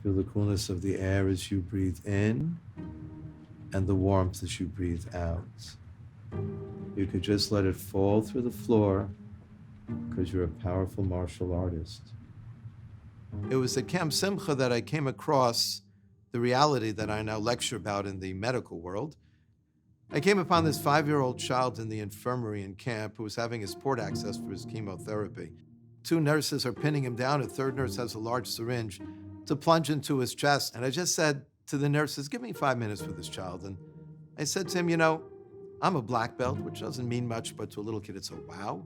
Feel the coolness of the air as you breathe in and the warmth as you breathe out. You could just let it fall through the floor because you're a powerful martial artist. It was at Camp Simcha that I came across the reality that I now lecture about in the medical world. I came upon this 5-year-old child in the infirmary in camp who was having his port access for his chemotherapy. 2 nurses are pinning him down. A 3rd nurse has a large syringe to plunge into his chest. And I just said to the nurses, give me 5 minutes with this child. And I said to him, you know, I'm a black belt, which doesn't mean much, but to a little kid, it's a wow.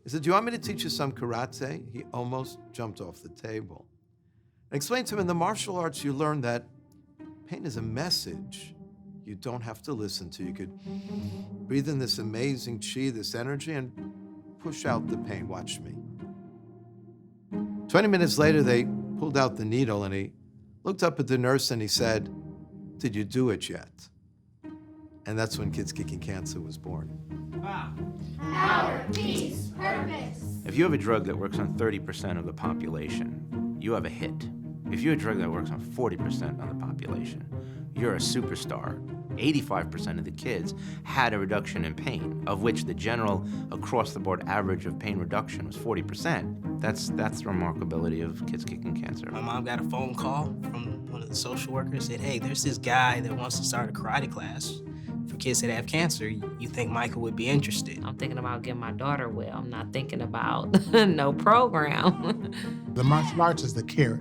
I said, do you want me to teach you some karate? He almost jumped off the table. I explained to him, in the martial arts, you learn that pain is a message you don't have to listen to. You could breathe in this amazing chi, this energy, and push out the pain. Watch me. 20 minutes later, they pulled out the needle, and he looked up at the nurse and he said, did you do it yet? And that's when Kids Kicking Cancer was born. Power, peace, purpose. If you have a drug that works on 30% of the population, you have a hit. If you have a drug that works on 40% of the population, you're a superstar. 85% of the kids had a reduction in pain, of which the general across-the-board average of pain reduction was 40%. That's the remarkability of Kids Kicking Cancer. My mom got a phone call from one of the social workers, said, hey, there's this guy that wants to start a karate class for kids that have cancer. You think Michael would be interested? I'm thinking about getting my daughter well. I'm not thinking about no program. The martial arts is the carrot,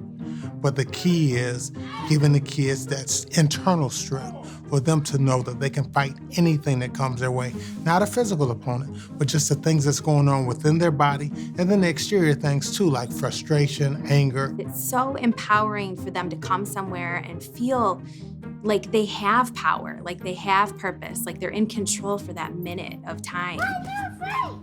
but the key is giving the kids that internal strength for them to know that they can fight anything that comes their way. Not a physical opponent, but just the things that's going on within their body, and then the exterior things too, like frustration, anger. It's so empowering for them to come somewhere and feel like they have power, like they have purpose, like they're in control for that minute of time.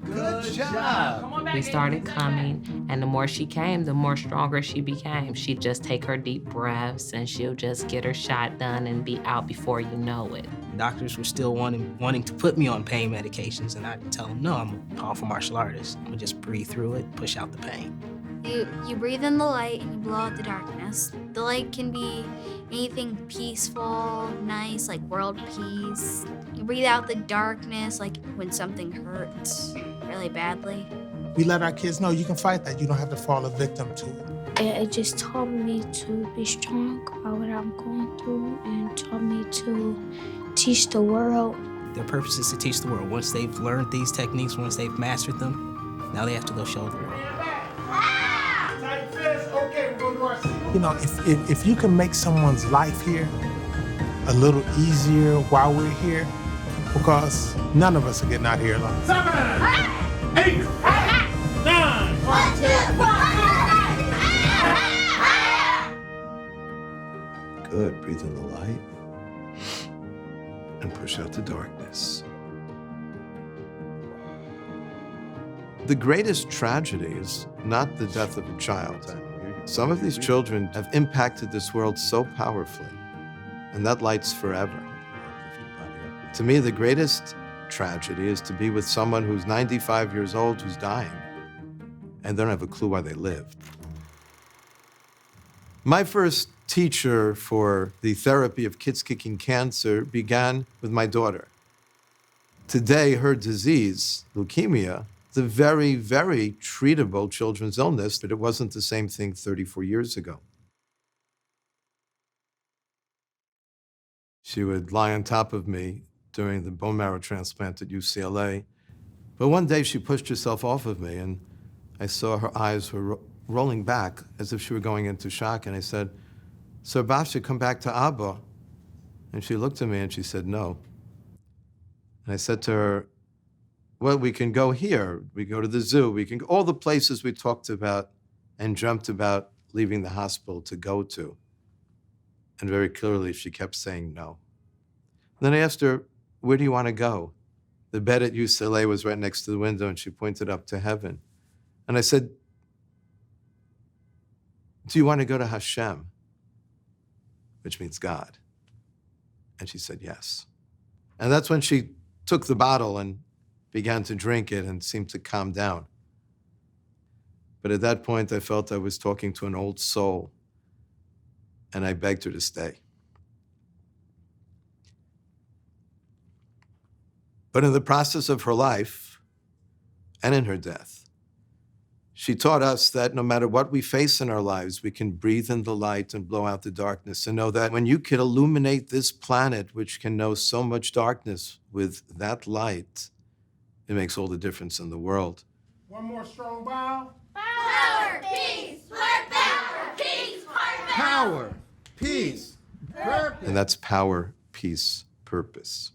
Good job. We started coming, and the more she came, the more stronger she became. She'd just take her deep breaths, and she'll just get her shot done and be out before you know it. Doctors were still wanting to put me on pain medications, and I'd tell them, no, I'm a powerful martial artist. I'm gonna just breathe through it, push out the pain. You breathe in the light and you blow out the darkness. The light can be anything peaceful, nice, like world peace. You breathe out the darkness, like when something hurts really badly. We let our kids know you can fight that. You don't have to fall a victim to it. It just taught me to be strong about what I'm going through and taught me to teach the world. Their purpose is to teach the world. Once they've learned these techniques, once they've mastered them, now they have to go show the world. You know, if you can make someone's life here a little easier while we're here, because none of us are getting out here alone. 7, 8, 9, 1, 2, 1. Good. Breathe in the light and push out the darkness. The greatest tragedy is not the death of a child. Some of these children have impacted this world so powerfully, and that light's forever. To me, the greatest tragedy is to be with someone who's 95 years old, who's dying, and they don't have a clue why they lived. My first teacher for the therapy of kids kicking cancer began with my daughter. Today, her disease, leukemia, is a very, very treatable children's illness, but it wasn't the same thing 34 years ago. She would lie on top of me during the bone marrow transplant at UCLA. But one day she pushed herself off of me, and I saw her eyes were rolling back as if she were going into shock. And I said, "So Basha, come back to Abba." And she looked at me and she said, "No." And I said to her, "Well, we can go here. We go to the zoo. We can go all the places we talked about and dreamt about leaving the hospital to go to." And very clearly, she kept saying no. Then I asked her, "Where do you want to go?" The bed at UCLA was right next to the window, and she pointed up to heaven. And I said, "Do you want to go to Hashem?" Which means God. And she said yes. And that's when she took the bottle and began to drink it and seemed to calm down. But at that point, I felt I was talking to an old soul. and I begged her to stay. But in the process of her life and in her death, she taught us that no matter what we face in our lives, we can breathe in the light and blow out the darkness, and know that when you can illuminate this planet, which can know so much darkness, with that light, it makes all the difference in the world. One more strong bow. Power, peace, purpose. Power, peace, purpose. Power, peace, purpose. And that's power, peace, purpose.